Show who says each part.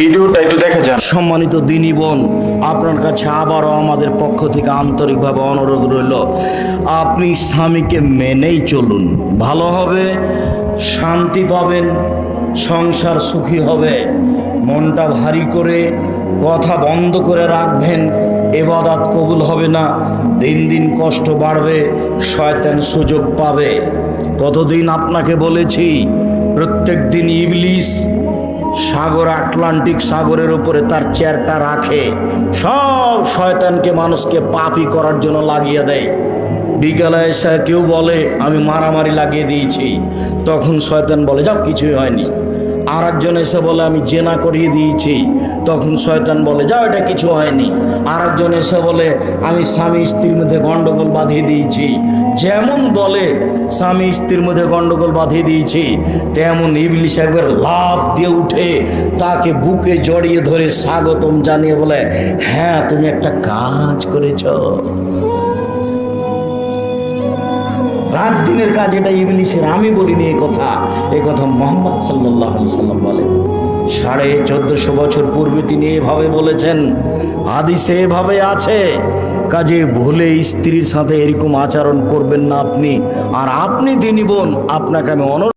Speaker 1: ভিডিওটা একটু দেখে যান।
Speaker 2: সম্মানিত দিনী বোন, আপনার কাছে আবারও আমাদের পক্ষ থেকে আন্তরিকভাবে অনুরোধ রইল, আপনি স্বামীকে মেনেই চলুন, ভালো হবে, শান্তি পাবেন, সংসার সুখী হবে। মনটা ভারী করে কথা বন্ধ করে রাখবেন, ইবাদত কবুল হবে না, দিন দিন কষ্ট বাড়বে, শয়তান সুযোগ পাবে। কতদিন আপনাকে বলেছি, প্রত্যেক দিন ইবলিস সাগর, আটলান্টিক সাগরের উপরে তার চেয়ারটা রাখে, সব শয়তানকে মানুষকে পাপী করার জন্য লাগিয়ে দেয়। বিকালে এসে কেউ বলে আমি মারামারি লাগিয়ে দিয়েছি, তখন শয়তান বলে যাও কিছুই হয়নি। আর একজন এসে বলে আমি জেনা করিয়ে দিয়েছি, তখন শয়তান বলে যাও এটা কিছু হয়নি। আর একজন এসে বলে আমি স্বামী স্ত্রীর মধ্যে গন্ডগোল বাঁধিয়ে দিয়েছি। যেমন বলে স্বামী স্ত্রীর মধ্যে গন্ডগোল বাঁধিয়ে দিয়েছি, তেমন ইবলিস একবার লাফ দিয়ে উঠে তাকে বুকে জড়িয়ে ধরে স্বাগতম জানিয়ে বলে হ্যাঁ তুমি একটা কাজ করেছ। রাত দিনের কাজ এটা ইবলিসের, আমি বলিনি এ কথা মোহাম্মদ সাল্লাল্লাহু আলাইহি সাল্লাম বলেন। 1450 বছর পূর্বে তিনি এভাবে বলেছেন, হাদিসে এভাবে আছে। কাজে ভুলে স্ত্রীর সাথে এরকম আচরণ করবেন না আপনি। আর আপনি দিনী বোন, আপনাকে আমি অনুরোধ